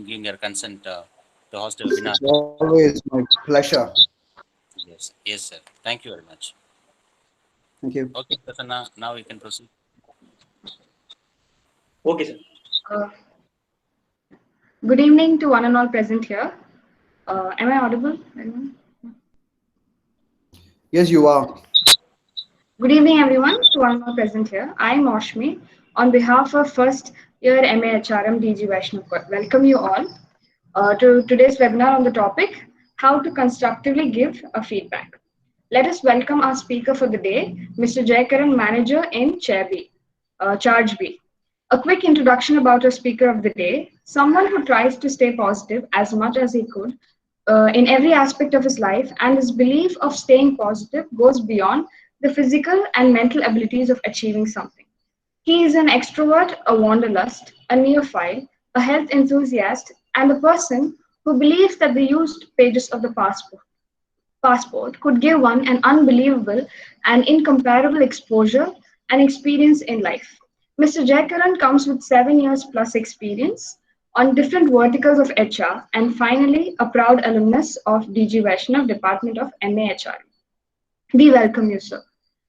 giving your consent to host the webinar. It's always my pleasure. Yes, yes, sir. Thank you very much. Thank you. Okay, Prasanna, now we can proceed. Okay, sir. Uh, Good evening to one and all present here. Am I audible? Anyone? Yes, you are. Good evening, everyone, to one and all present here. I am Oshmi. On behalf of first year MA HRM DG Vaishnav College, welcome you all to today's webinar on the topic how to constructively give a feedback. Let us welcome our speaker for the day, Mr. Jeyakaran, manager in Chargebee. A quick introduction about our speaker of the day, someone who tries to stay positive as much as he could in every aspect of his life, and his belief of staying positive goes beyond the physical and mental abilities of achieving something. He is an extrovert, a wanderlust, a neophile, a health enthusiast, and a person who believes that the used pages of the passport could give one an unbelievable and incomparable exposure and experience in life. Mr. Jeyakaran comes with 7 years plus experience on different verticals of HR and finally a proud alumnus of DG Vaishnav Department of MAHR. We welcome you, sir.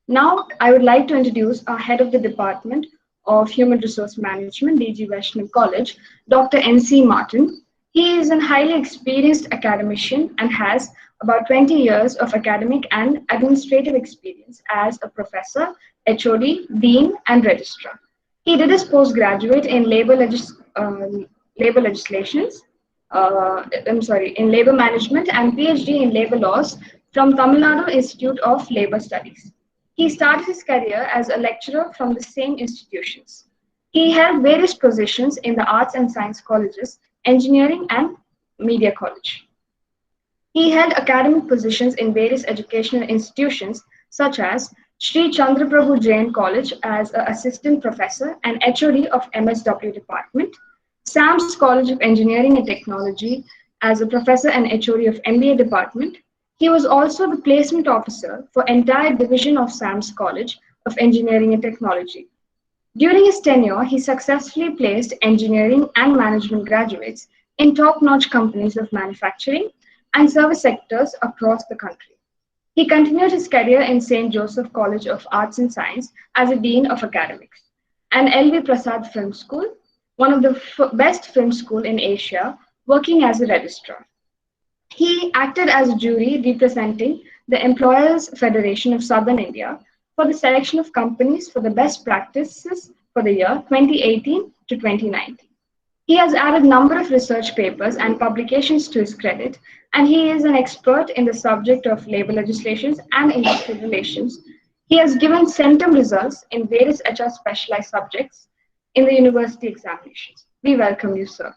Now, I would like to introduce our head of the Department of Human Resource Management, DG Vaishnav College, Dr.N.C. Martin. He is a highly experienced academician and has about 20 years of academic and administrative experience as a professor, HOD, dean, and registrar. He did his postgraduate in labor legislations, in labor management and PhD in labor laws from Tamil Nadu Institute of Labor Studies. He started his career as a lecturer from the same institutions. He held various positions in the arts and science colleges, engineering and media college. He held academic positions in various educational institutions such as Sri Chandraprabhu Jain College as an assistant professor and HOD of MSW department, SAMS College of Engineering and Technology as a professor and HOD of MBA department. He was also the placement officer for entire division of SAMS College of Engineering and Technology. During his tenure, he successfully placed engineering and management graduates in top-notch companies of manufacturing and service sectors across the country. He continued his career in St. Joseph College of Arts and Science as a Dean of Academics and L.V. Prasad Film School, one of the best film schools in Asia, working as a registrar. He acted as a jury representing the Employers Federation of Southern India for the selection of companies for the best practices for the year 2018 to 2019. He has added a number of research papers and publications to his credit, and he is an expert in the subject of labor legislations and industrial relations. He has given centum results in various HR specialized subjects in the university examinations. We welcome you, sir.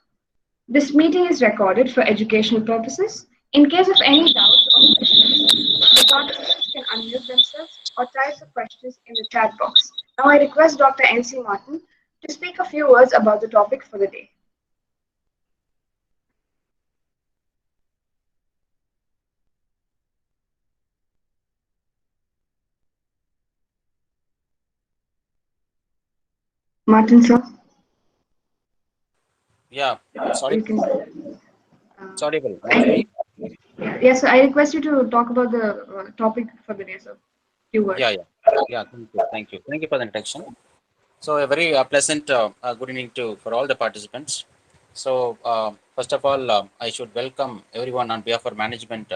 This meeting is recorded for educational purposes. In case of any doubts or questions, the participants can unmute themselves or type the questions in the chat box. Now I request Dr. N.C. Martin to speak a few words about the topic for the day. Martin, sir. Yeah, You sorry, can. it's audible. Am I free? Yes, sir. I request you to talk about the topic for the day, sir. Few Yeah, words. yeah, yeah. Thank you for the introduction. So a very pleasant good evening to for all the participants. So first of all, I should welcome everyone on behalf of management.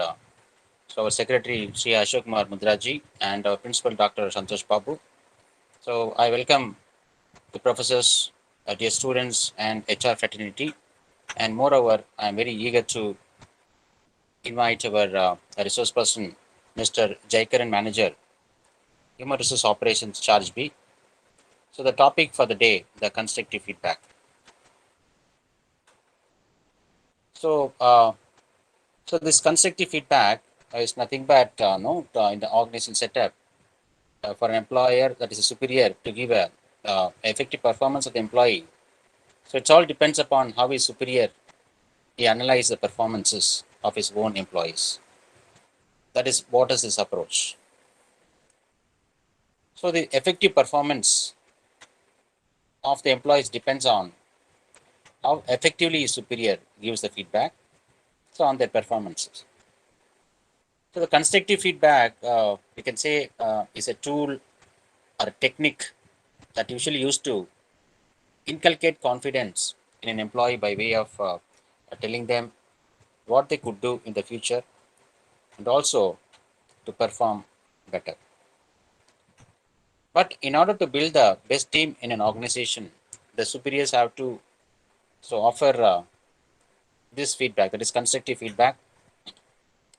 So our secretary Sri Ashok Kumar Mudraji and our principal Dr. Santosh Babu. So I welcome the professors, dear students, and HR fraternity. And moreover, I am very eager to invite our resource person, Mr. Jeyakaran, manager, Human Resource Operations, Chargebee. So the topic for the day, the constructive feedback. So, so this constructive feedback is nothing but no in the organization setup for an employer that is a superior to give a effective performance of the employee. So it all depends upon how his superior he analyze the performances of his own employees. That is what is his approach. So the effective performance of the employees depends on how effectively superior gives the feedback, so on their performances. So the constructive feedback, we can say, is a tool or a technique that usually used to inculcate confidence in an employee by way of telling them what they could do in the future and also to perform better. But in order to build the best team in an organization, the superiors have to offer this feedback, that is constructive feedback,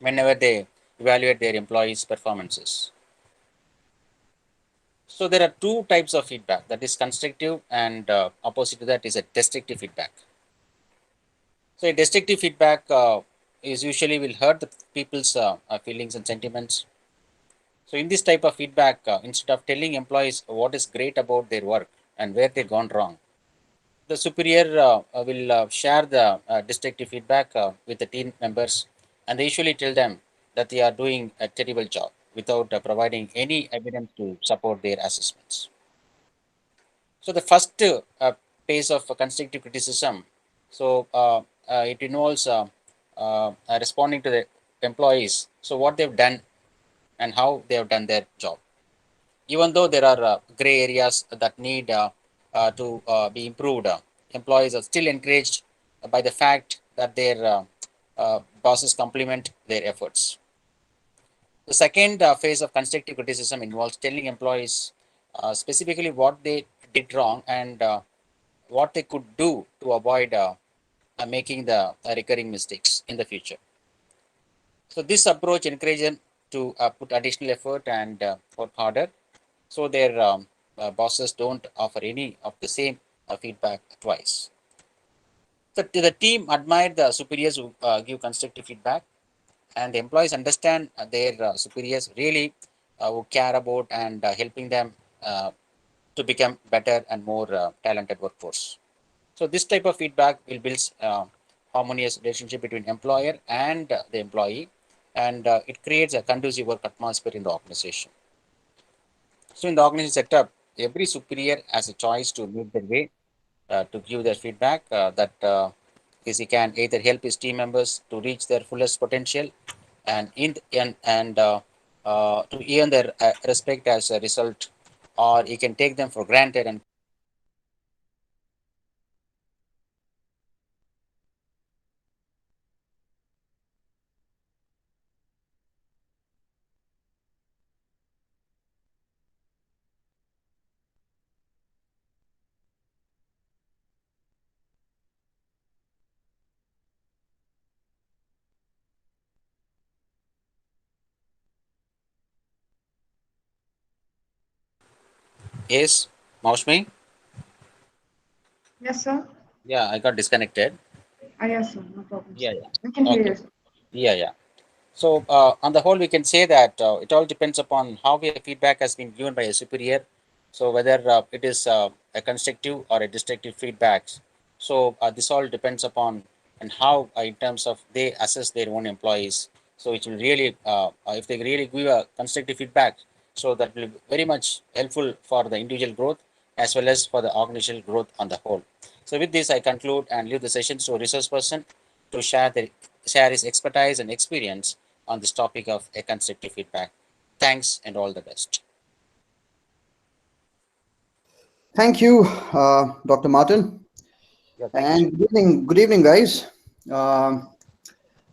whenever they evaluate their employees' performances. So there are two types of feedback, that is constructive, and opposite to that is a destructive feedback. So a destructive feedback is usually will hurt the people's feelings and sentiments. So in this type of feedback, instead of telling employees what is great about their work and where they gone wrong, the superior will share the destructive feedback with the team members, and they usually tell them that they are doing a terrible job without providing any evidence to support their assessments. So the first phase of constructive criticism, so it involves responding to the employees, so what they've done and how they have done their job. Even though there are gray areas that need to be improved, employees are still encouraged by the fact that their bosses compliment their efforts. The second phase of constructive criticism involves telling employees specifically what they did wrong and what they could do to avoid making the recurring mistakes in the future. So this approach encourages them to put additional effort and work harder, so their bosses don't offer any of the same feedback twice. So the team admire the superiors who give constructive feedback, and the employees understand their superiors really who care about and helping them to become better and more talented workforce. So this type of feedback will build harmonious relationship between employer and the employee, and it creates a conducive work atmosphere in the organization. So in the organization setup, every superior has a choice to move their way to give their feedback that is he can either help his team members to reach their fullest potential and to earn their respect as a result, or he can take them for granted and yes, Maushmi? Yes, sir. Yeah, I got disconnected. Yes, sir. No problem, Yeah, sir. yeah. We can hear Okay. you, sir. Yeah, yeah. So, on the whole, we can say that it all depends upon how a feedback has been given by a superior. So, whether it is a constructive or a destructive feedbacks. So, this all depends upon and how, in terms of they assess their own employees. So, it will really, if they really give a constructive feedback, so that will be very much helpful for the individual growth as well as for the organizational growth on the whole. So, with this, I conclude and leave the session to a resource person to share his expertise and experience on this topic of a constructive feedback. Thanks and all the best. Thank you, Dr. Martin. Yeah, thank you. And good evening, guys. Um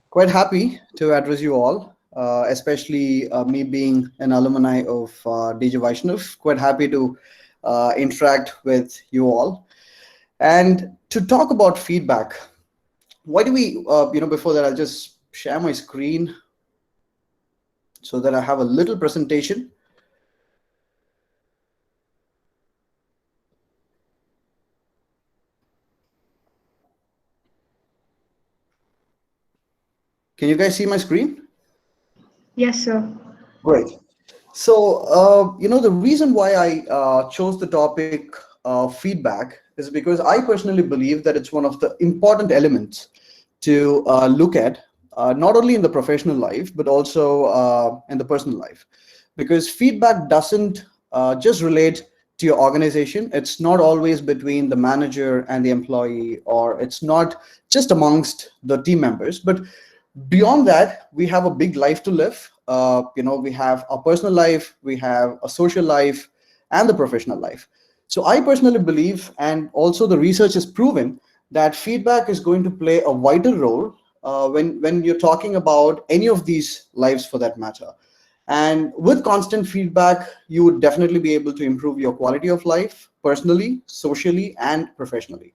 Quite happy to address you all, especially me being an alumni of DJ Vaishnav. Quite happy to interact with you all and to talk about feedback. Why do we, before that, I'll just share my screen so that I have a little presentation. Can you guys see my screen? Yes, sir. Great. So, the reason why I chose the topic feedback is because I personally believe that it's one of the important elements to look at, not only in the professional life, but also in the personal life. Because feedback doesn't just relate to your organization. It's not always between the manager and the employee, or it's not just amongst the team members, but beyond that, we have a big life to live. We have a personal life, we have a social life, and the professional life. So I personally believe, and also the research has proven, that feedback is going to play a vital role when you're talking about any of these lives for that matter. And with constant feedback, you would definitely be able to improve your quality of life personally, socially, and professionally.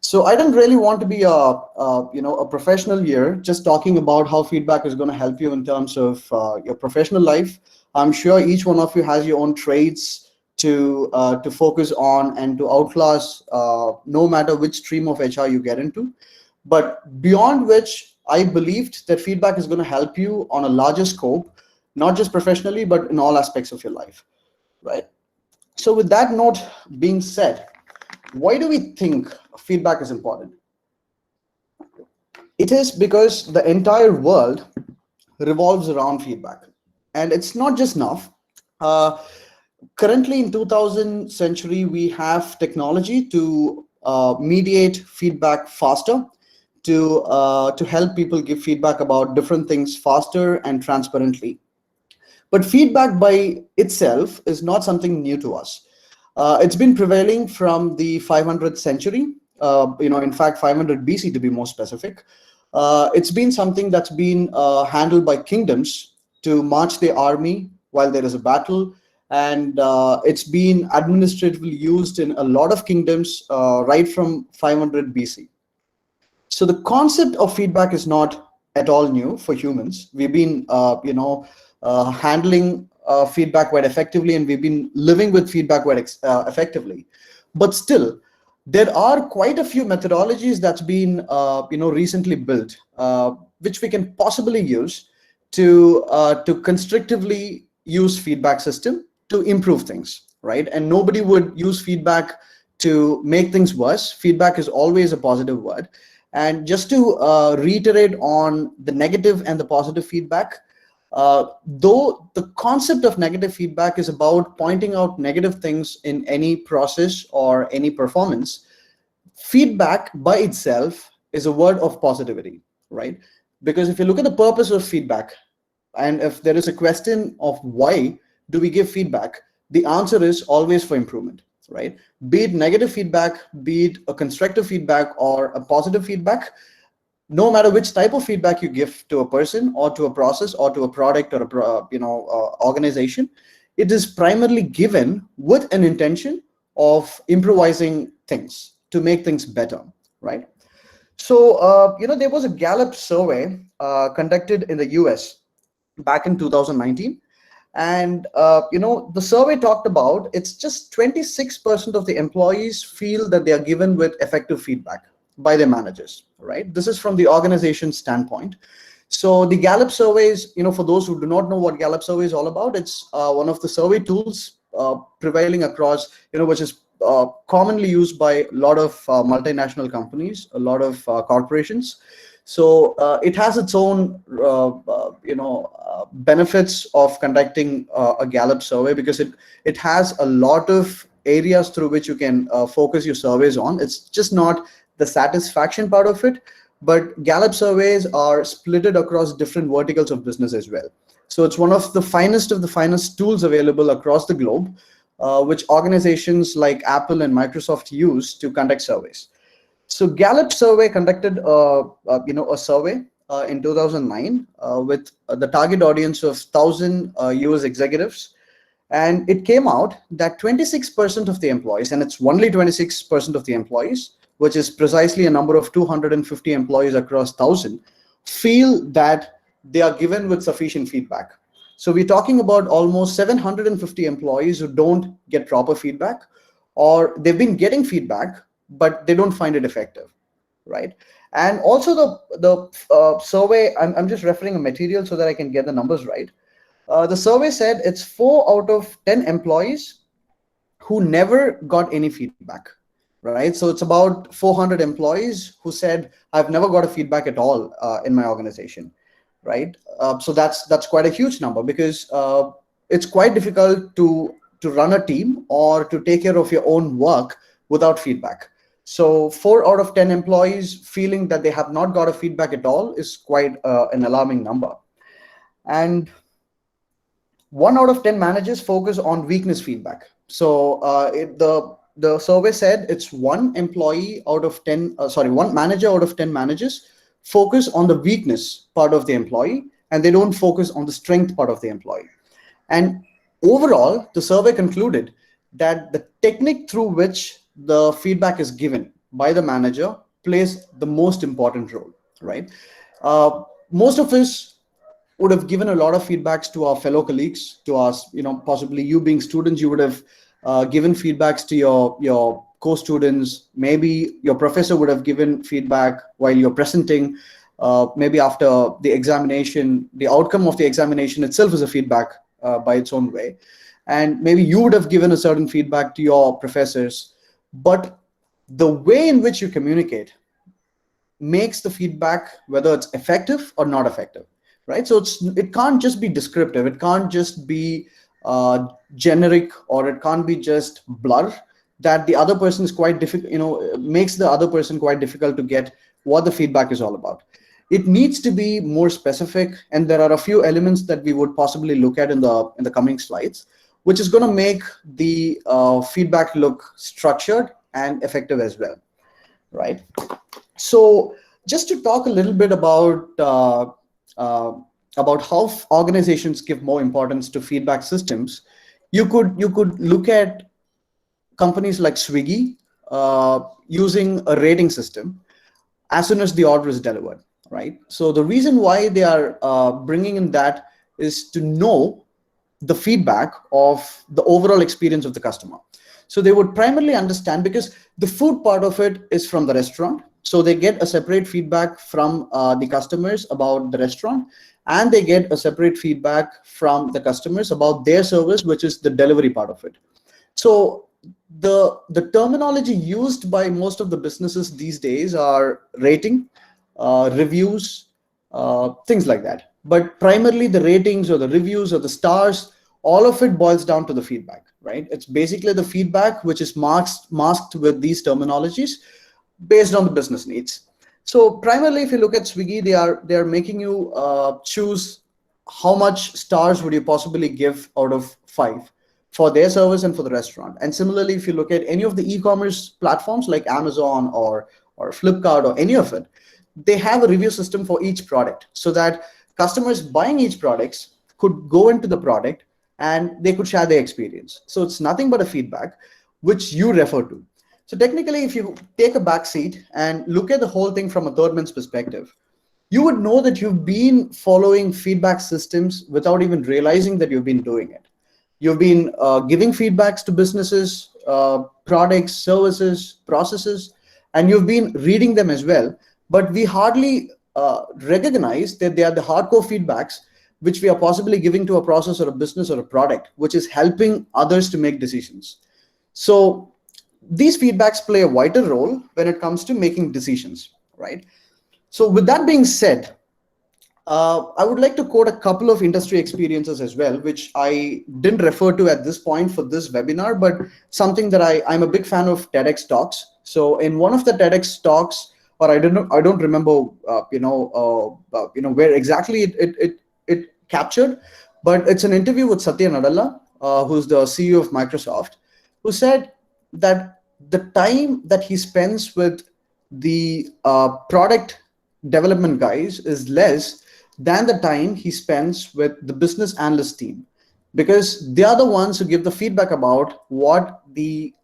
So I don't really want to be a professional here, just talking about how feedback is going to help you in terms of your professional life. I'm sure each one of you has your own traits to focus on and to outclass no matter which stream of HR you get into. But beyond which, I believed that feedback is going to help you on a larger scope, not just professionally, but in all aspects of your life, right? So with that note being said, why do we think feedback is important? It is because the entire world revolves around feedback. And it's not just enough. Uh, Currently in 2000 century, we have technology to mediate feedback faster, to help people give feedback about different things faster and transparently. But feedback by itself is not something new to us. It's been prevailing from the 500th century, in fact, 500 BC to be more specific. It's been something that's been handled by kingdoms to march their army while there is a battle. And it's been administratively used in a lot of kingdoms right from 500 BC. So the concept of feedback is not at all new for humans. We've been, handling feedback quite effectively, and we've been living with feedback quite effectively. But still, there are quite a few methodologies that's been, recently built, which we can possibly use to constructively use feedback system to improve things, right? And nobody would use feedback to make things worse. Feedback is always a positive word. And just to reiterate on the negative and the positive feedback, though the concept of negative feedback is about pointing out negative things in any process or any performance, feedback by itself is a word of positivity, right? Because if you look at the purpose of feedback, and if there is a question of why do we give feedback, the answer is always for improvement, right? Be it negative feedback, be it a constructive feedback or a positive feedback, no matter which type of feedback you give to a person or to a process or to a product or organization, it is primarily given with an intention of improvising things to make things better, right? So there was a Gallup survey conducted in the US back in 2019. And the survey talked about, it's just 26% of the employees feel that they are given with effective feedback by their managers, right? This is from the organization standpoint. So the Gallup surveys, for those who do not know what Gallup survey is all about, it's one of the survey tools prevailing across, which is commonly used by a lot of multinational companies, a lot of corporations. So it has its own, benefits of conducting a Gallup survey, because it has a lot of areas through which you can focus your surveys on. It's just not the satisfaction part of it, but Gallup surveys are splitted across different verticals of business as well. So it's one of the finest tools available across the globe, which organizations like Apple and Microsoft use to conduct surveys. So Gallup survey conducted a survey in 2009 with the target audience of 1,000 US executives. And it came out that 26% of the employees, and it's only 26% of the employees, which is precisely a number of 250 employees across 1,000, feel that they are given with sufficient feedback. So we're talking about almost 750 employees who don't get proper feedback, or they've been getting feedback, but they don't find it effective, right? And also the survey, I'm just referring a material so that I can get the numbers right. The survey said it's 4 out of 10 employees who never got any feedback, right? So it's about 400 employees who said, I've never got a feedback at all in my organization, right? So that's quite a huge number, because it's quite difficult to to run a team or to take care of your own work without feedback. So 4 out of 10 employees feeling that they have not got a feedback at all is quite an alarming number. And 1 out of 10 managers focus on weakness feedback. So the survey said it's one manager out of 10 managers focus on the weakness part of the employee, and they don't focus on the strength part of the employee. And overall, the survey concluded that the technique through which the feedback is given by the manager plays the most important role, right? Most of us would have given a lot of feedbacks to our fellow colleagues, to us, possibly you being students, you would have given feedbacks to your co-students. Maybe your professor would have given feedback while you're presenting. Maybe after the examination, the outcome of the examination itself is a feedback by its own way. And maybe you would have given a certain feedback to your professors. But the way in which you communicate makes the feedback, whether it's effective or not effective, right? So it can't just be descriptive. It can't just be generic, or it can't be just blur that the other person is quite difficult, makes the other person quite difficult to get what the feedback is all about. It needs to be more specific, and there are a few elements that we would possibly look at in the coming slides, which is going to make the feedback look structured and effective as well, right? So just to talk a little bit about how organizations give more importance to feedback systems, you could look at companies like Swiggy using a rating system as soon as the order is delivered, right? So the reason why they are bringing in that is to know the feedback of the overall experience of the customer. So they would primarily understand, because the food part of it is from the restaurant. So they get a separate feedback from the customers about the restaurant, and they get a separate feedback from the customers about their service, which is the delivery part of it. So the terminology used by most of the businesses these days are rating, reviews, things like that. But primarily the ratings or the reviews or the stars, all of it boils down to the feedback, right? It's basically the feedback which is masked with these terminologies based on the business needs. So primarily, if you look at Swiggy, they are making you choose how much stars would you possibly give out of 5 for their service and for the restaurant. And similarly, if you look at any of the e-commerce platforms like Amazon or Flipkart or any of it, they have a review system for each product, so that customers buying each product could go into the product and they could share their experience. So it's nothing but a feedback which you refer to. So technically, if you take a back seat and look at the whole thing from a third man's perspective, you would know that you've been following feedback systems without even realizing that you've been doing it. You've been giving feedbacks to businesses, products, services, processes, and you've been reading them as well. But we hardly recognize that they are the hardcore feedbacks which we are possibly giving to a process or a business or a product, which is helping others to make decisions. So these feedbacks play a vital role when it comes to making decisions, right? So with that being said, I would like to quote a couple of industry experiences as well, which I didn't refer to at this point for this webinar, but something that I'm a big fan of TEDx talks. So in one of the TEDx talks, or I don't remember, where exactly it captured, but it's an interview with Satya Nadella, who's the CEO of Microsoft, who said that the time that he spends with the product development guys is less than the time he spends with the business analyst team, because they are the ones who give the feedback about what the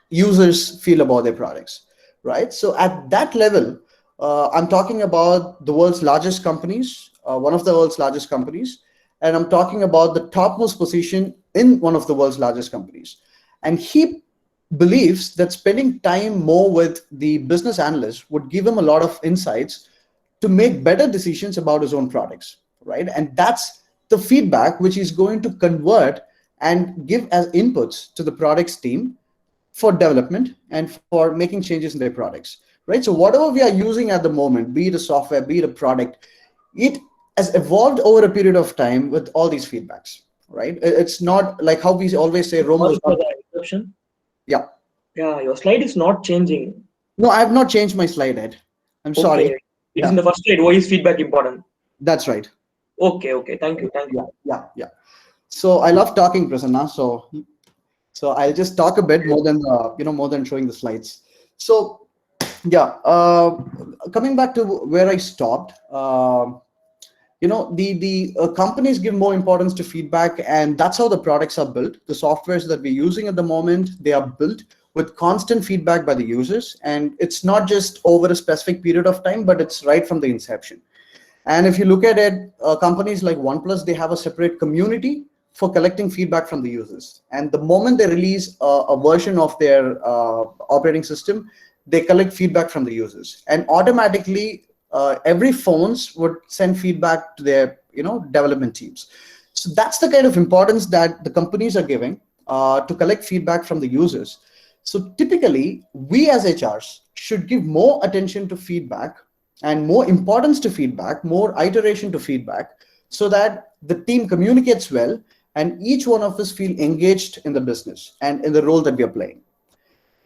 users feel about their products, right? So at that level, I'm talking about the world's largest companies, one of the world's largest companies, and I'm talking about the topmost position in one of the world's largest companies. And he believes that spending time more with the business analyst would give him a lot of insights to make better decisions about his own products, right? And that's the feedback which he's going to convert and give as inputs to the products team for development and for making changes in their products, right? So whatever we are using at the moment, be it a software, be it a product, it has evolved over a period of time with all these feedbacks. right? It's not like how we always say Rome Sorry was for not. the interruption. Yeah. Yeah, your slide is not changing. No, I have not changed my slide, Ed. I'm sorry. Okay. It is Yeah, in the first slide. Why is feedback important? that's right. Okay, okay. Thank you, thank you. Yeah. So I love talking, Prasanna. So I'll just talk a bit more than more than showing the slides. So yeah, coming back to where I stopped. The companies give more importance to feedback, and that's how the products are built. The softwares that we're using at the moment, they are built with constant feedback by the users, and it's not just over a specific period of time, but it's right from the inception. And if you look at it, companies like OnePlus, they have a separate community for collecting feedback from the users. And the moment they release a version of their operating system, they collect feedback from the users. And automatically, every phones would send feedback to their development teams. So that's the kind of importance that the companies are giving to collect feedback from the users. So typically, we as HRs should give more attention to feedback and more importance to feedback, more iteration to feedback, so that the team communicates well and each one of us feel engaged in the business and in the role that we are playing.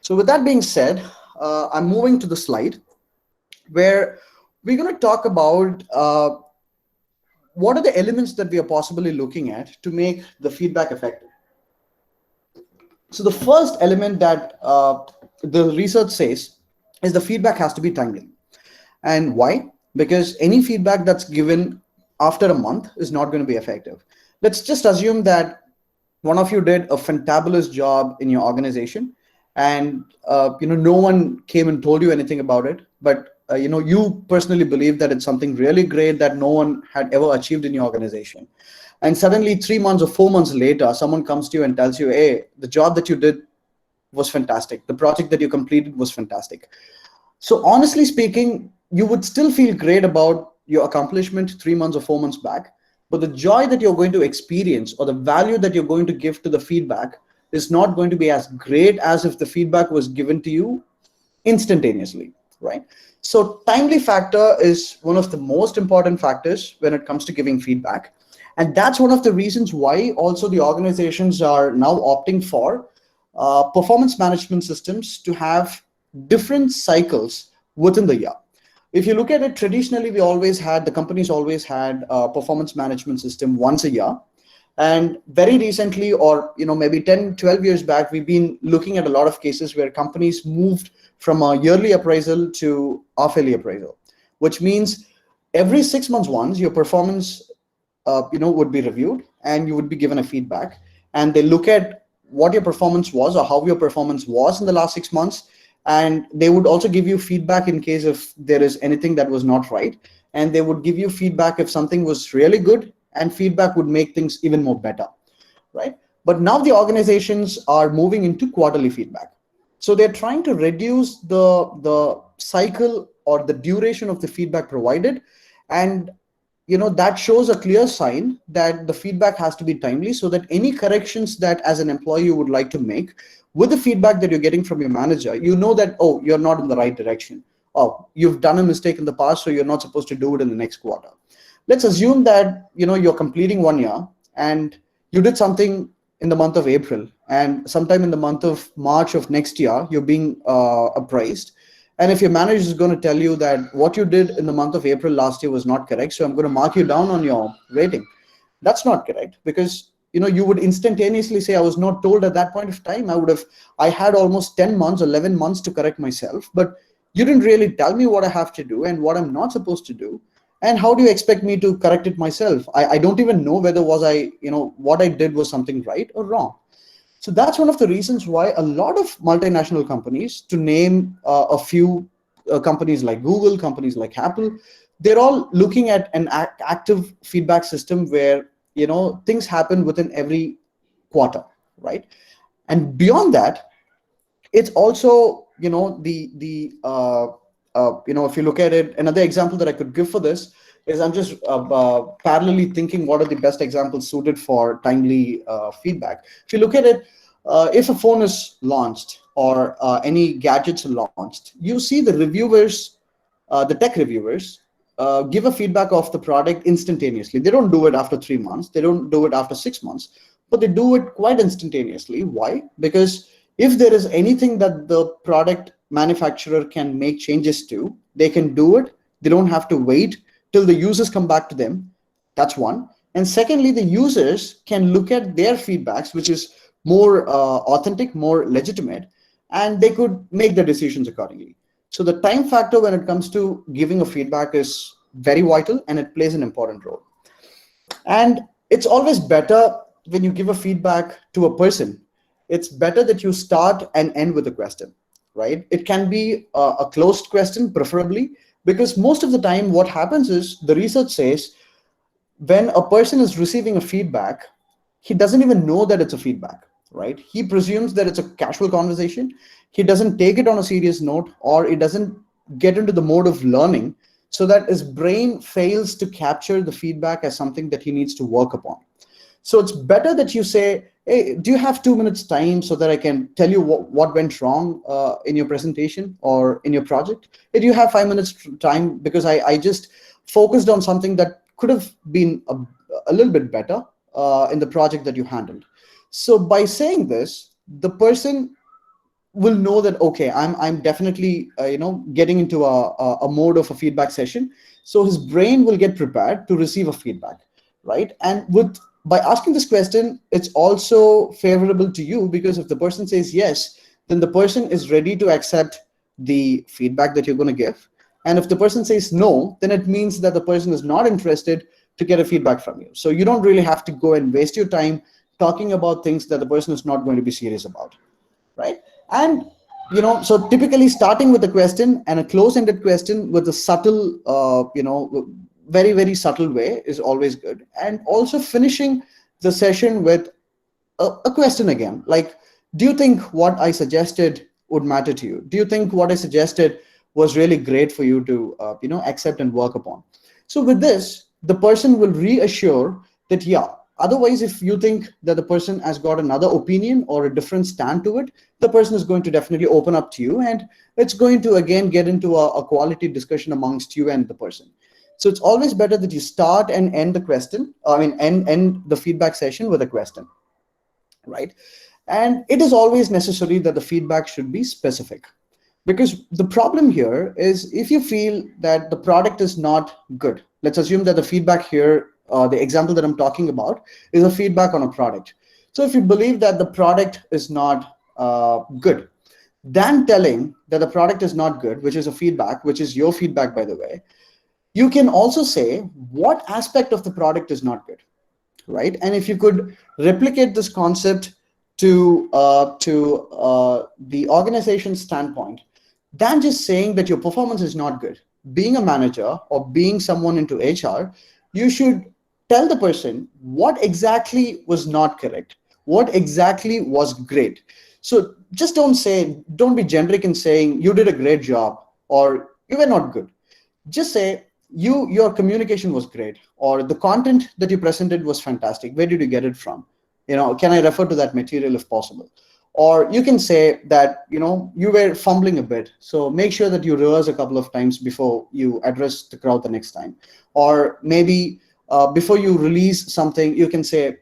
So with that being said, I'm moving to the slide where we're going to talk about what are the elements that we are possibly looking at to make the feedback effective. So the first element that the research says is the feedback has to be timely. And why? Because any feedback that's given after a month is not going to be effective. Let's just assume that one of you did a fantabulous job in your organization, and no one came and told you anything about it, but you personally believe that it's something really great that no one had ever achieved in your organization. And suddenly 3 months or 4 months later, someone comes to you and tells you, hey, the job that you did was fantastic, the project that you completed was fantastic. So honestly speaking, you would still feel great about your accomplishment 3 months or 4 months back, but the joy that you're going to experience or the value that you're going to give to the feedback is not going to be as great as if the feedback was given to you instantaneously, right? So timely factor is one of the most important factors when it comes to giving feedback. And that's one of the reasons why also the organizations are now opting for performance management systems to have different cycles within the year. If you look at it, traditionally, the companies always had a performance management system once a year. And very recently, or maybe 10, 12 years back, we've been looking at a lot of cases where companies moved from a yearly appraisal to half-yearly appraisal, which means every 6 months once, your performance would be reviewed and you would be given a feedback. And they look at what your performance was or how your performance was in the last 6 months, and they would also give you feedback in case if there is anything that was not right, and they would give you feedback if something was really good, and feedback would make things even more better, right? But now the organizations are moving into quarterly feedback, so they're trying to reduce the cycle or the duration of the feedback provided. And that shows a clear sign that the feedback has to be timely, so that any corrections that as an employee you would like to make with the feedback that you're getting from your manager, that, oh, you're not in the right direction, oh, you've done a mistake in the past, so you're not supposed to do it in the next quarter. Let's assume that you're completing 1 year and you did something in the month of April, and sometime in the month of March of next year you're being appraised. And if your manager is going to tell you that what you did in the month of April last year was not correct, so I'm going to mark you down on your rating, that's not correct, because you would instantaneously say, I was not told at that point of time. I had almost 10 months, 11 months to correct myself, but you didn't really tell me what I have to do and what I'm not supposed to do. And how do you expect me to correct it myself? I don't even know whether what I did was something right or wrong. So that's one of the reasons why a lot of multinational companies, to name a few companies like Google, companies like Apple, they're all looking at an active feedback system where things happen within every quarter, right? And beyond that, it's also if you look at it, another example that I could give for this is, I'm just parallelly thinking what are the best examples suited for timely feedback. If you look at it, if a phone is launched or any gadgets are launched, you see the reviewers, the tech reviewers, give a feedback of the product instantaneously. They don't do it after 3 months. They don't do it after 6 months, but they do it quite instantaneously. Why? Because if there is anything that the product manufacturer can make changes to, they can do it. They don't have to wait till the users come back to them. That's one. And secondly, the users can look at their feedbacks, which is more authentic, more legitimate, and they could make the decisions accordingly. So the time factor when it comes to giving a feedback is very vital, and it plays an important role. And it's always better when you give a feedback to a person, it's better that you start and end with a question, right? It can be a closed question, preferably, because most of the time what happens is the research says when a person is receiving a feedback, he doesn't even know that it's a feedback, right? He presumes that it's a casual conversation. He doesn't take it on a serious note, or he doesn't get into the mode of learning, so that his brain fails to capture the feedback as something that he needs to work upon. So it's better that you say, hey, do you have 2 minutes time so that I can tell you what went wrong in your presentation or in your project? Hey, do you have 5 minutes time, because I just focused on something that could have been a little bit better in the project that you handled. So by saying this, the person will know that, okay, I'm definitely getting into a mode of a feedback session. So his brain will get prepared to receive a feedback, right? And by asking this question, it's also favorable to you, because if the person says yes, then the person is ready to accept the feedback that you're going to give. And if the person says no, then it means that the person is not interested to get a feedback from you. So you don't really have to go and waste your time talking about things that the person is not going to be serious about, right? And so typically starting with a question and a close-ended question with a subtle, very, very subtle way is always good. And also finishing the session with a question again, like, do you think what I suggested would matter to you? Do you think what I suggested was really great for you to accept and work upon? So with this, the person will reassure that, yeah, otherwise, if you think that the person has got another opinion or a different stand to it, the person is going to definitely open up to you, and it's going to again get into a quality discussion amongst you and the person. So it's always better that you start and end the question, end the feedback session with a question, right? And it is always necessary that the feedback should be specific, because the problem here is if you feel that the product is not good, let's assume that the feedback here, the example that I'm talking about is a feedback on a product. So if you believe that the product is not good, then telling that the product is not good, which is a feedback, which is your feedback, by the way, you can also say what aspect of the product is not good, right? And if you could replicate this concept to the organization standpoint, than just saying that your performance is not good. Being a manager or being someone into HR, you should tell the person what exactly was not correct, what exactly was great. So just don't be generic in saying you did a great job or you were not good. Just say your communication was great, or the content that you presented was fantastic. Where did you get it from? Can I refer to that material if possible? Or you can say that you were fumbling a bit, so make sure that you rehearse a couple of times before you address the crowd the next time. Or maybe before you release something, you can say,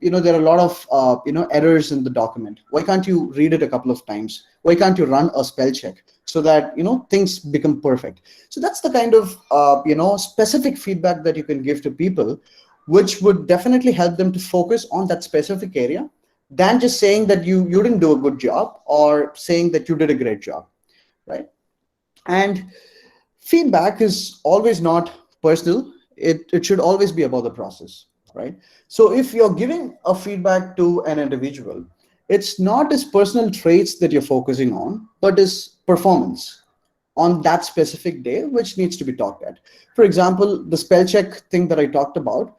there are a lot of errors in the document. Why can't you read it a couple of times? Why can't you run a spell check so that things become perfect? So that's the kind of specific feedback that you can give to people, which would definitely help them to focus on that specific area, than just saying that you didn't do a good job or saying that you did a great job, right? And feedback is always not personal. It should always be about the process, right? So if you're giving a feedback to an individual, it's not his personal traits that you're focusing on, but his performance on that specific day, which needs to be talked at. For example, the spell check thing that I talked about,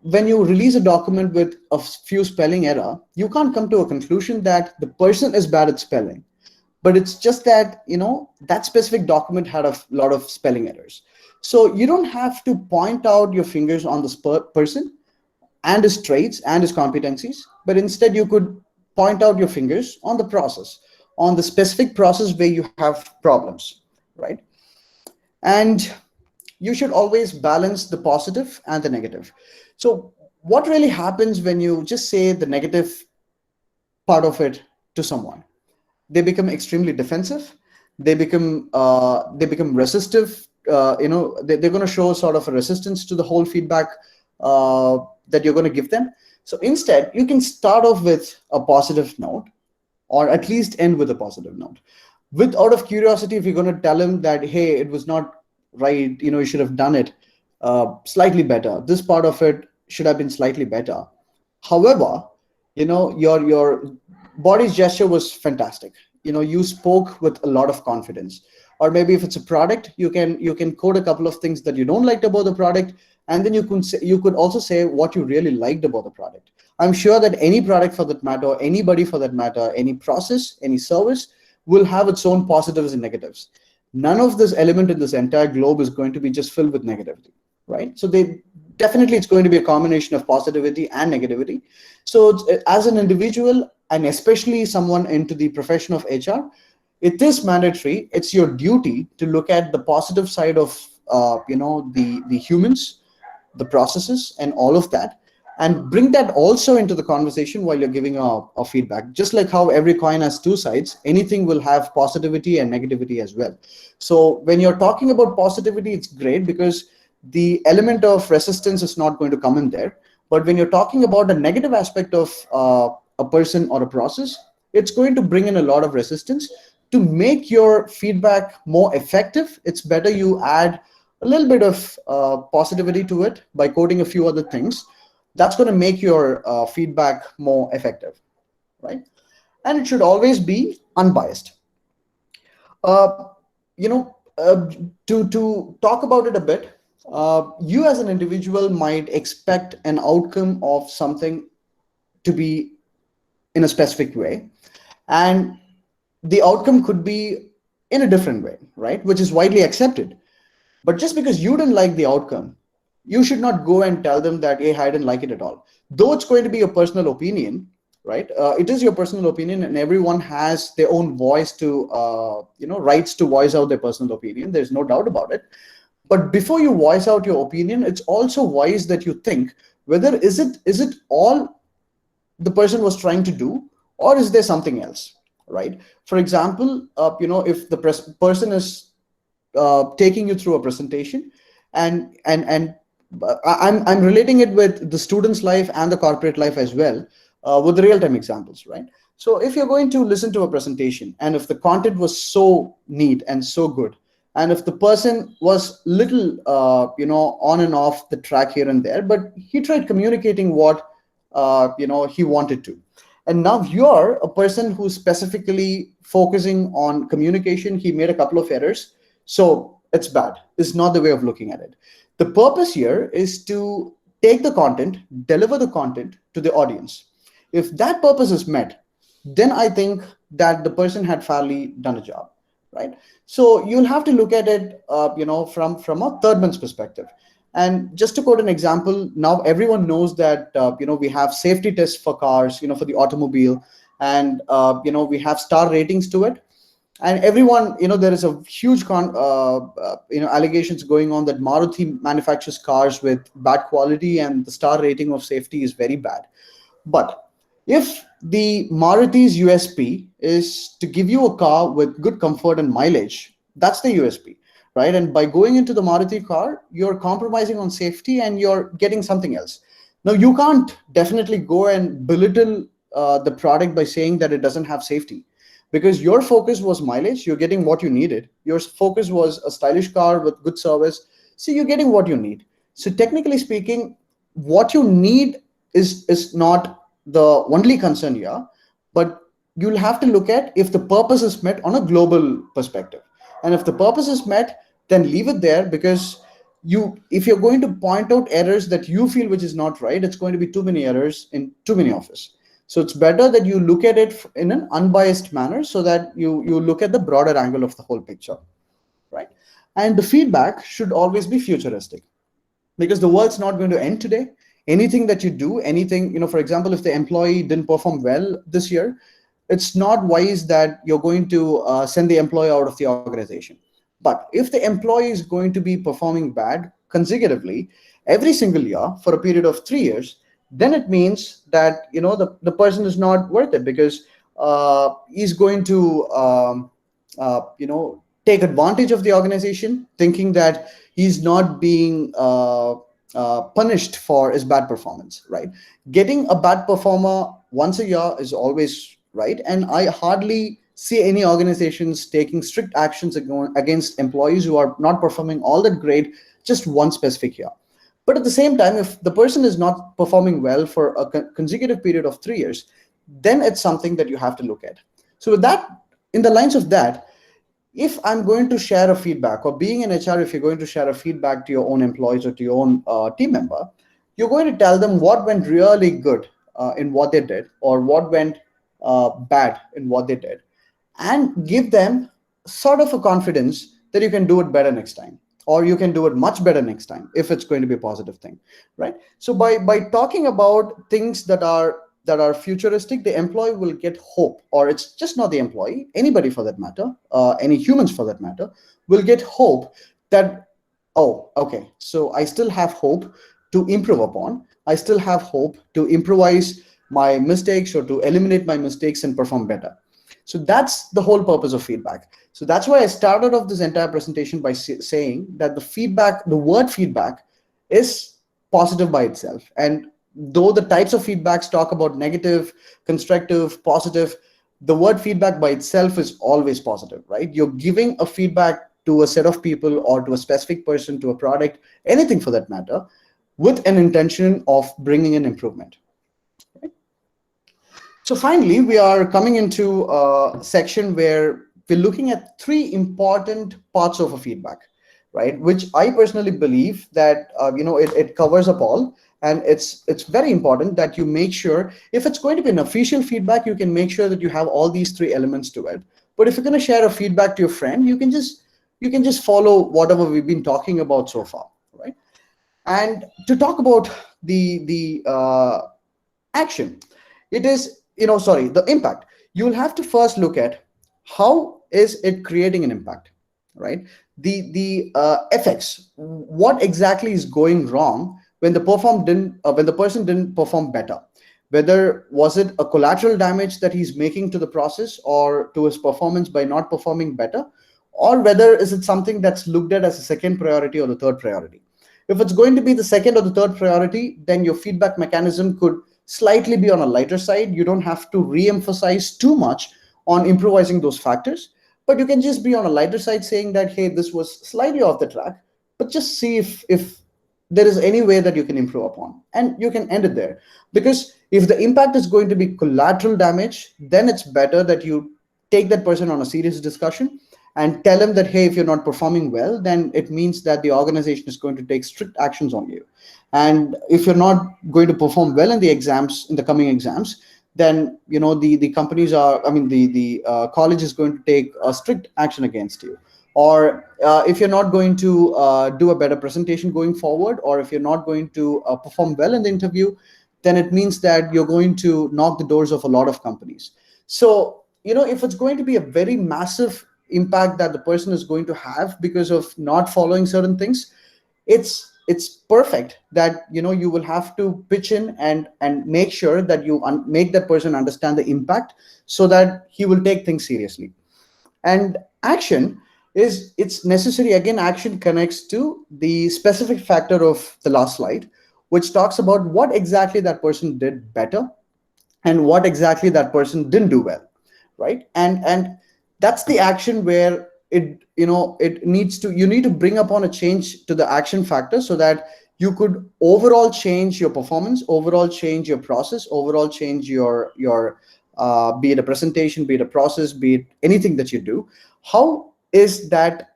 when you release a document with a few spelling error, you can't come to a conclusion that the person is bad at spelling, but it's just that, that specific document had a lot of spelling errors. So you don't have to point out your fingers on the person and his traits and his competencies, but instead you could point out your fingers on the process, on the specific process where you have problems, right? And you should always balance the positive and the negative. So what really happens when you just say the negative part of it to someone? They become extremely defensive. They become resistive. They're going to show sort of a resistance to the whole feedback that you're going to give them. So instead, you can start off with a positive note, or at least end with a positive note. With out of curiosity, if you're going to tell him that, hey, it was not right, you should have done it slightly better. This part of it should have been slightly better. However, your body's gesture was fantastic. You spoke with a lot of confidence. Or maybe if it's a product, you can quote a couple of things that you don't like about the product, and then you could also say what you really liked about the product. I'm sure that any product for that matter, anybody for that matter, any process, any service will have its own positives and negatives. None of this element in this entire globe is going to be just filled with negativity, right? So it's going to be a combination of positivity and negativity. So as an individual, and especially someone into the profession of HR, it is mandatory. It's your duty to look at the positive side of the humans, the processes, and all of that, and bring that also into the conversation while you're giving a feedback. Just like how every coin has two sides, anything will have positivity and negativity as well. So when you're talking about positivity, it's great because the element of resistance is not going to come in there. But when you're talking about a negative aspect of a person or a process, it's going to bring in a lot of resistance. To make your feedback more effective, it's better you add a little bit of positivity to it by quoting a few other things. That's going to make your feedback more effective, right? And it should always be unbiased. Uh, to talk about it a bit, you as an individual might expect an outcome of something to be in a specific way, and the outcome could be in a different way, right? Which is widely accepted. But just because you didn't like the outcome, you should not go and tell them that, hey, I didn't like it at all. Though it's going to be your personal opinion, right? It is your personal opinion, and everyone has their own voice to, rights to voice out their personal opinion. There's no doubt about it. But before you voice out your opinion, it's also wise that you think whether is it all the person was trying to do, or is there something else, right? For example, if the person is taking you through a presentation, and I'm relating it with the student's life and the corporate life as well, with the real-time examples, right? So if you're going to listen to a presentation, and if the content was so neat and so good, and if the person was little on and off the track here and there, but he tried communicating what he wanted to, and now you're a person who's specifically focusing on communication, he made a couple of errors, so it's bad. It's not the way of looking at it. The purpose here is to take the content, deliver the content to the audience. If that purpose is met, then I think that the person had fairly done a job, right? So you'll have to look at it, from a third man's perspective. And just to quote an example, now everyone knows that we have safety tests for cars, for the automobile, and we have star ratings to it. And everyone, there is a huge allegations going on that Maruti manufactures cars with bad quality, and the star rating of safety is very bad. But if the Maruti's USP is to give you a car with good comfort and mileage, that's the USP, right? And by going into the Maruti car, you're compromising on safety and you're getting something else. Now, you can't definitely go and belittle the product by saying that it doesn't have safety, because your focus was mileage, you're getting what you needed. Your focus was a stylish car with good service, so you're getting what you need. So technically speaking, what you need is not the only concern here, but you'll have to look at if the purpose is met on a global perspective. And if the purpose is met, then leave it there, because if you're going to point out errors that you feel which is not right, it's going to be too many errors in too many of us. So it's better that you look at it in an unbiased manner, so that you look at the broader angle of the whole picture, right? And the feedback should always be futuristic, because the world's not going to end today. Anything that you do, for example, if the employee didn't perform well this year, it's not wise that you're going to send the employee out of the organization. But if the employee is going to be performing bad consecutively every single year for a period of 3 years, then it means that the person is not worth it, because he's going to take advantage of the organization, thinking that he's not being punished for his bad performance, right? Getting a bad performer once a year is always right, and I hardly see any organizations taking strict actions against employees who are not performing all that great just one specific year. But at the same time, if the person is not performing well for a consecutive period of 3 years, then it's something that you have to look at. So with that, in the lines of that, if I'm going to share a feedback, or being an HR, if you're going to share a feedback to your own employees or to your own team member, you're going to tell them what went really good in what they did, or what went bad in what they did, and give them sort of a confidence that you can do it better next time, or you can do it much better next time if it's going to be a positive thing, right? So by talking about things that are futuristic, the employee will get hope, or it's just not the employee, anybody for that matter, any humans for that matter, will get hope that, oh, okay, so I still have hope to improve upon. I still have hope to improvise my mistakes, or to eliminate my mistakes and perform better. So that's the whole purpose of feedback. So that's why I started off this entire presentation by saying that the word feedback is positive by itself. And though the types of feedbacks talk about negative, constructive, positive, the word feedback by itself is always positive, right? You're giving a feedback to a set of people, or to a specific person, to a product, anything for that matter, with an intention of bringing in improvement. Okay? So finally, we are coming into a section where we're looking at three important parts of a feedback, right? Which I personally believe that it covers up all. And it's very important that you make sure, if it's going to be an official feedback, you can make sure that you have all these three elements to it. But if you're going to share a feedback to your friend, you can just follow whatever we've been talking about so far, right? And to talk about the action, it is the impact. You'll have to first look at how is it creating an impact, right? The effects, what exactly is going wrong when the person didn't perform better. Whether was it a collateral damage that he's making to the process or to his performance by not performing better, or whether is it something that's looked at as a second priority or the third priority. If it's going to be the second or the third priority, then your feedback mechanism could slightly be on a lighter side. You don't have to re-emphasize too much on improvising those factors, but you can just be on a lighter side, saying that, hey, this was slightly off the track, but just see if there is any way that you can improve upon, and you can end it there. Because if the impact is going to be collateral damage, then it's better that you take that person on a serious discussion and tell him that, hey, if you're not performing well, then it means that the organization is going to take strict actions on you. And if you're not going to perform well in the coming exams, then the companies are, the college is going to take a strict action against you. Or if you're not going to do a better presentation going forward, or if you're not going to perform well in the interview, then it means that you're going to knock the doors of a lot of companies. So, if it's going to be a very massive impact that the person is going to have because of not following certain things, it's perfect that you will have to pitch in and make sure that you make that person understand the impact, so that he will take things seriously. And action it's necessary. Again, action connects to the specific factor of the last slide, which talks about what exactly that person did better and what exactly that person didn't do well, right? And that's the action where you need to bring upon a change to the action factor, so that you could overall change your performance, overall change your process, overall change your be it a presentation, be it a process, be it anything that you do. How is that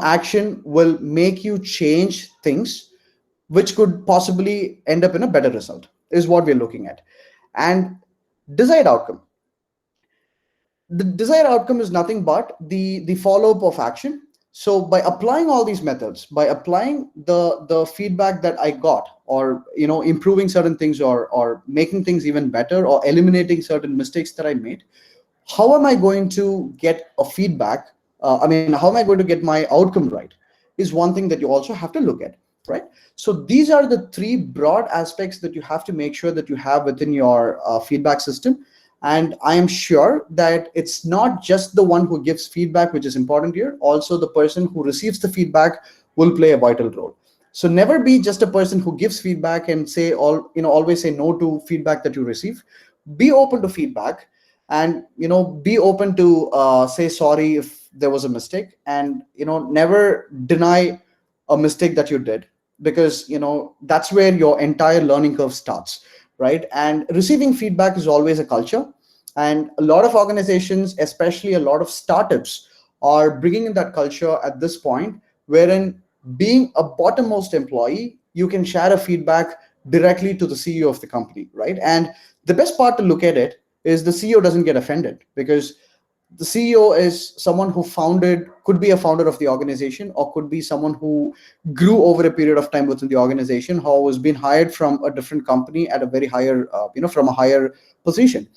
action will make you change things which could possibly end up in a better result, is what we're looking at. And desired outcome, the desired outcome is nothing but the follow-up of action. So by applying all these methods, by applying the feedback that I got, or improving certain things, or making things even better, or eliminating certain mistakes that I made, how am I going to get a feedback how am I going to get my outcome right, is one thing that you also have to look at, right? So these are the three broad aspects that you have to make sure that you have within your feedback system. And I am sure that it's not just the one who gives feedback which is important here. Also, the person who receives the feedback will play a vital role. So never be just a person who gives feedback and say always say no to feedback that you receive. Be open to feedback, and be open to say sorry if there was a mistake, and never deny a mistake that you did, because that's where your entire learning curve starts, right? And receiving feedback is always a culture, and a lot of organizations, especially a lot of startups, are bringing in that culture at this point, wherein being a bottommost employee, you can share a feedback directly to the CEO of the company, right? And the best part to look at it is the CEO doesn't get offended, because the CEO is someone who could be a founder of the organization, or could be someone who grew over a period of time within the organization, who has been hired from a different company at a very higher, from a higher position.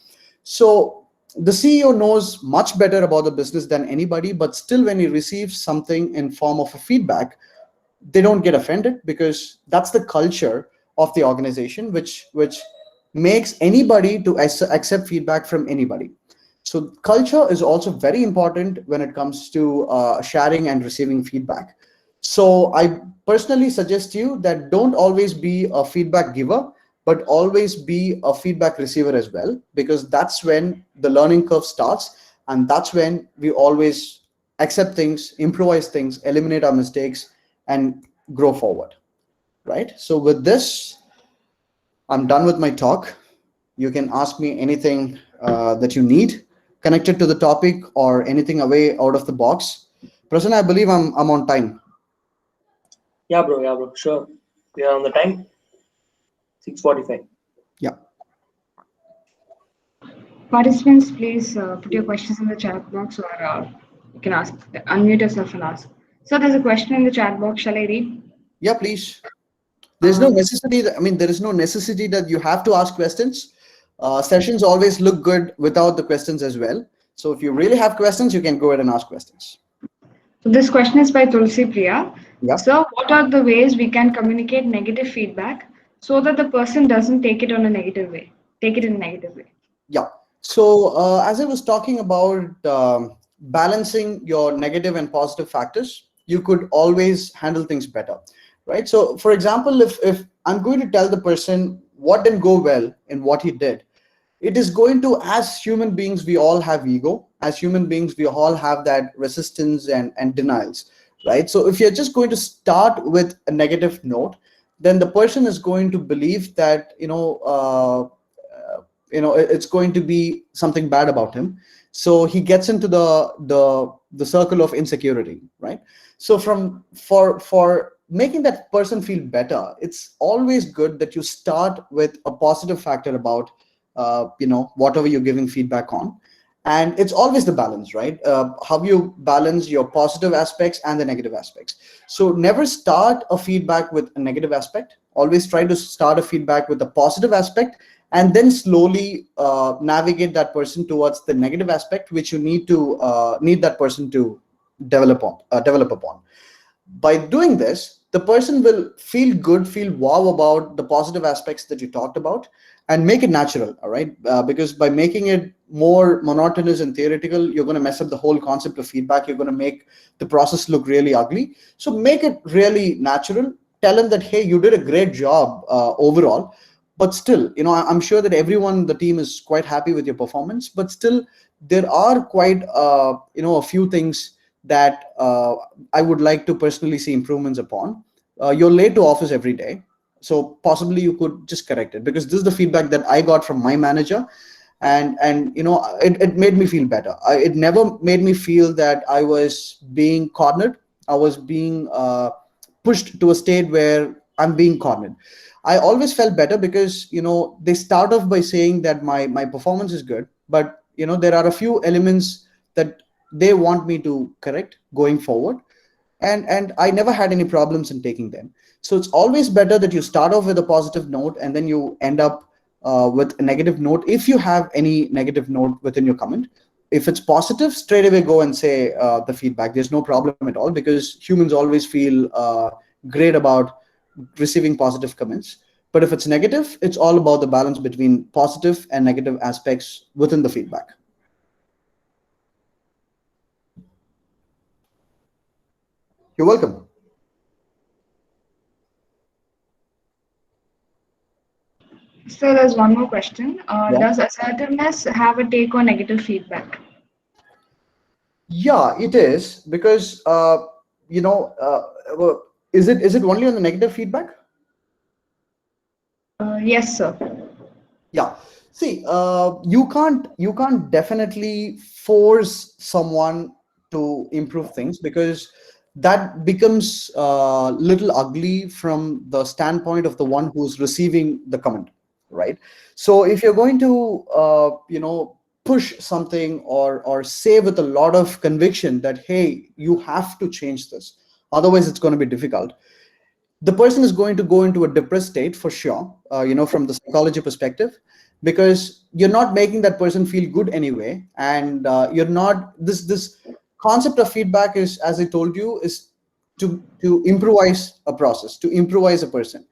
So the CEO knows much better about the business than anybody, but still when he receives something in form of a feedback, they don't get offended, because that's the culture of the organization, which makes anybody to accept feedback from anybody. So culture is also very important when it comes to sharing and receiving feedback. So I personally suggest you that don't always be a feedback giver, but always be a feedback receiver as well, because that's when the learning curve starts, and that's when we always accept things, improvise things, eliminate our mistakes, and grow forward, right? So with this, I'm done with my talk. You can ask me anything that you need connected to the topic, or anything away out of the box. Prasanna, I believe I'm on time. Yeah, bro. Yeah, bro. Sure. We are on the time. 6:45. Yeah. Participants, please put your questions in the chat box, or you can unmute yourself and ask. So there's a question in the chat box. Shall I read? Yeah, please. There's no Um, necessity. There is no necessity that you have to ask questions. Sessions always look good without the questions as well. So if you really have questions, you can go ahead and ask questions. So this question is by Tulsi Priya. Yeah. So what are the ways we can communicate negative feedback so that the person doesn't take it on a negative way? Take it in a negative way. Yeah. So as I was talking about balancing your negative and positive factors, you could always handle things better, right? So for example, if I'm going to tell the person what didn't go well in what he did, it is going to, as human beings, we all have ego. As human beings, we all have that resistance and denials, right? So if you're just going to start with a negative note, then the person is going to believe that it's going to be something bad about him. So he gets into the circle of insecurity, right? So for making that person feel better, it's always good that you start with a positive factor about whatever you're giving feedback on. And it's always the balance, right? How you balance your positive aspects and the negative aspects. So never start a feedback with a negative aspect. Always try to start a feedback with a positive aspect, and then slowly navigate that person towards the negative aspect, which you need that person to develop upon. By doing this, the person will feel good, feel wow about the positive aspects that you talked about, and make it natural. All right. Because by making it more monotonous and theoretical, you're going to mess up the whole concept of feedback. You're going to make the process look really ugly. So make it really natural. Tell them that, hey, you did a great job overall. But still, I'm sure that everyone, the team is quite happy with your performance, but still there are quite, a few things that I would like to personally see improvements upon. You're late to office every day. So possibly you could just correct it, because this is the feedback that I got from my manager. And it made me feel better. It never made me feel that I was being cornered. I was being pushed to a state where I'm being cornered. I always felt better because they start off by saying that my performance is good, but there are a few elements that they want me to correct going forward, and I never had any problems in taking them. So it's always better that you start off with a positive note, and then you end up with a negative note if you have any negative note within your comment. if it's positive, straight away go and say the feedback. There's no problem at all, because humans always feel great about receiving positive comments. But if it's negative, it's all about the balance between positive and negative aspects within the feedback. You're welcome. So there's one more question. Yeah. Does assertiveness have a take on negative feedback? Yeah, it is, because well, is it only on the negative feedback? Yes, sir. Yeah. See, you can't definitely force someone to improve things, because that becomes little ugly from the standpoint of the one who's receiving the comment, right? So if you're going to push something, or say with a lot of conviction that, hey, you have to change this, otherwise it's going to be difficult, the person is going to go into a depressed state for sure, from the psychology perspective, because you're not making that person feel good anyway. And you're not, this concept of feedback is, as I told you, is to improvise a process, to improvise a person.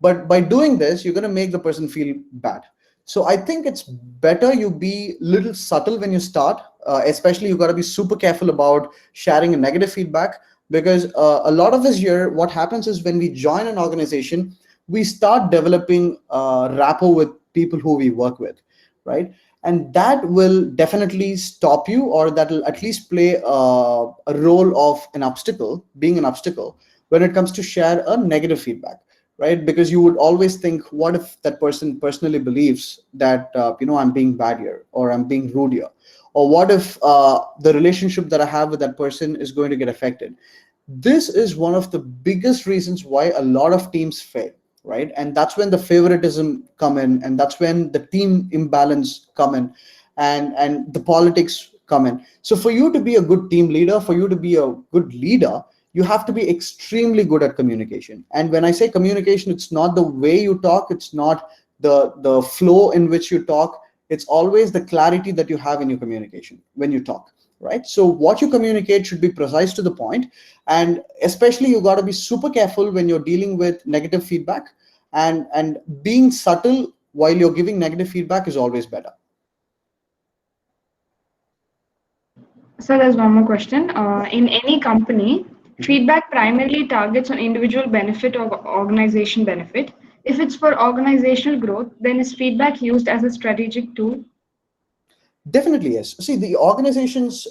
But by doing this, you're going to make the person feel bad. So I think it's better you be little subtle when you start. Especially, you got to be super careful about sharing a negative feedback, because a lot of us here, what happens is, when we join an organization, we start developing rapport with people who we work with, right? And that will definitely stop you, or that will at least play a role of an obstacle, being an obstacle, when it comes to share a negative feedback, right? Because you would always think, what if that person personally believes that I'm being bad here, or I'm being rude here, or what if the relationship that I have with that person is going to get affected? This is one of the biggest reasons why a lot of teams fail, right? And that's when the favoritism come in, and that's when the team imbalance come in, and the politics come in. So for you to be a good team leader, for you to be a good leader, you have to be extremely good at communication. And when I say communication, it's not the way you talk, it's not the flow in which you talk, it's always the clarity that you have in your communication when you talk, right? So what you communicate should be precise to the point. And especially, you got to be super careful when you're dealing with negative feedback, and being subtle while you're giving negative feedback is always better. So there's one more question. In any company, feedback primarily targets on individual benefit or organization benefit. If it's for organizational growth, then is feedback used as a strategic tool? Definitely, yes. See, the organizations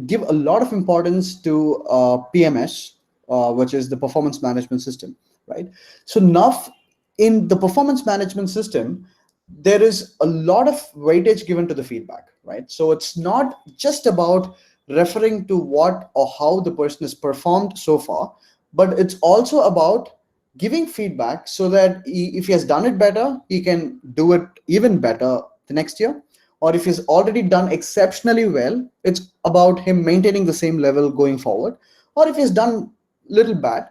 give a lot of importance to PMS, which is the performance management system, right? So now, in the performance management system, there is a lot of weightage given to the feedback, right? So it's not just about referring to what or how the person has performed so far, but it's also about giving feedback, so that if he has done it better, he can do it even better the next year. Or if he's already done exceptionally well, it's about him maintaining the same level going forward. Or if he's done little bad,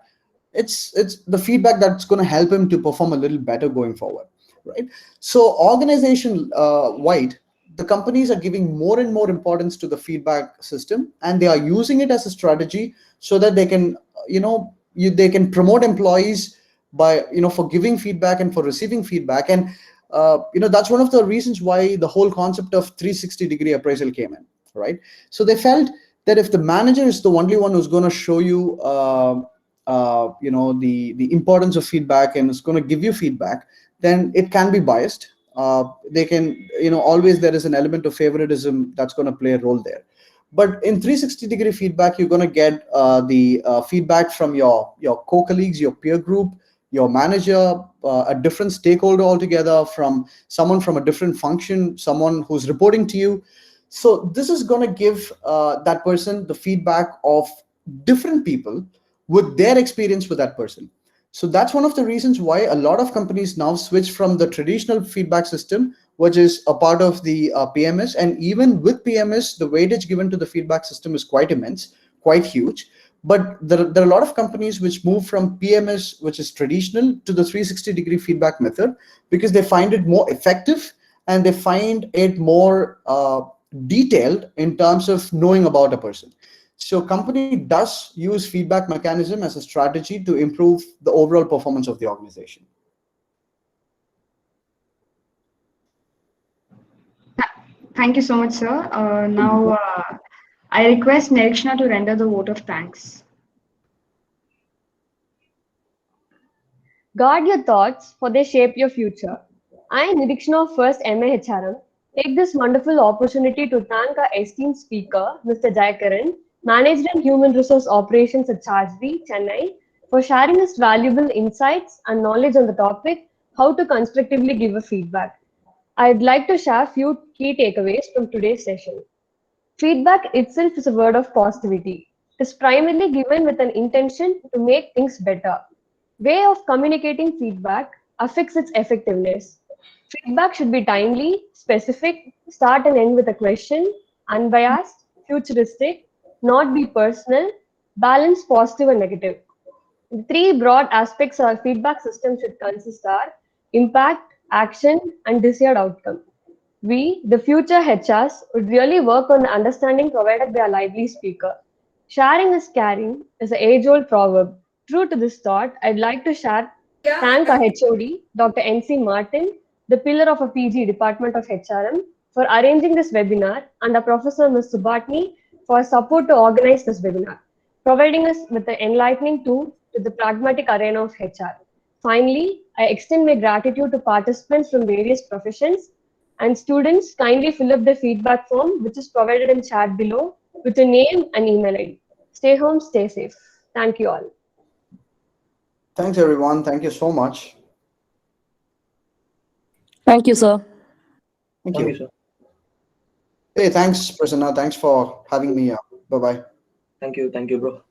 it's the feedback that's going to help him to perform a little better going forward, right? So organization wide, the companies are giving more and more importance to the feedback system, and they are using it as a strategy, so that they can they can promote employees by for giving feedback and for receiving feedback. And that's one of the reasons why the whole concept of 360-degree appraisal came in, right? So they felt that if the manager is the only one who's going to show you the importance of feedback, and is going to give you feedback, then it can be biased. They can always, there is an element of favoritism that's going to play a role there. But in 360-degree feedback, you're going to get the feedback from your co-colleagues, your peer group, your manager, a different stakeholder altogether, from someone from a different function, someone who's reporting to you. So this is going to give that person the feedback of different people with their experience with that person. So that's one of the reasons why a lot of companies now switch from the traditional feedback system, which is a part of the PMS. And even with PMS, the weightage given to the feedback system is quite immense, quite huge. But there are a lot of companies which move from PMS, which is traditional, to the 360-degree feedback method, because they find it more effective, and they find it more detailed in terms of knowing about a person. So company does use feedback mechanism as a strategy to improve the overall performance of the organization. Thank you so much, sir. Now, I request Nirishna to render the vote of thanks. Guard your thoughts, for they shape your future. I, Nirikshna of First MA HRM, take this wonderful opportunity to thank our esteemed speaker, Mr. Jeyakaran, Manager in Human Resource Operations at Chargebee, Chennai, for sharing his valuable insights and knowledge on the topic, how to constructively give a feedback. I'd like to share a few key takeaways from today's session. Feedback itself is a word of positivity. It is primarily given with an intention to make things better. Way of communicating feedback affects its effectiveness. Feedback should be timely, specific, start and end with a question, unbiased, futuristic, not be personal, balance positive and negative. The three broad aspects our feedback system should consist are impact, action, and desired outcome. We, the future HRs, would really work on the understanding provided by a lively speaker. Sharing is caring is an age-old proverb. True to this thought, I'd like to thank our HOD, Dr.N.C. Martin, the pillar of a PG Department of HRM, for arranging this webinar, and our Professor Ms. Subatni for support to organize this webinar, providing us with the enlightening tool to the pragmatic arena of HR. Finally, I extend my gratitude to participants from various professions and students. Kindly fill up the feedback form which is provided in chat below with your name and email ID. Stay home, stay safe. Thank you all. Thanks, everyone. Thank you so much. Thank you, sir. Thank Thank you. you, sir. Hey, thanks, Prasanna. Thanks for having me. Bye-bye. Thank you, bro.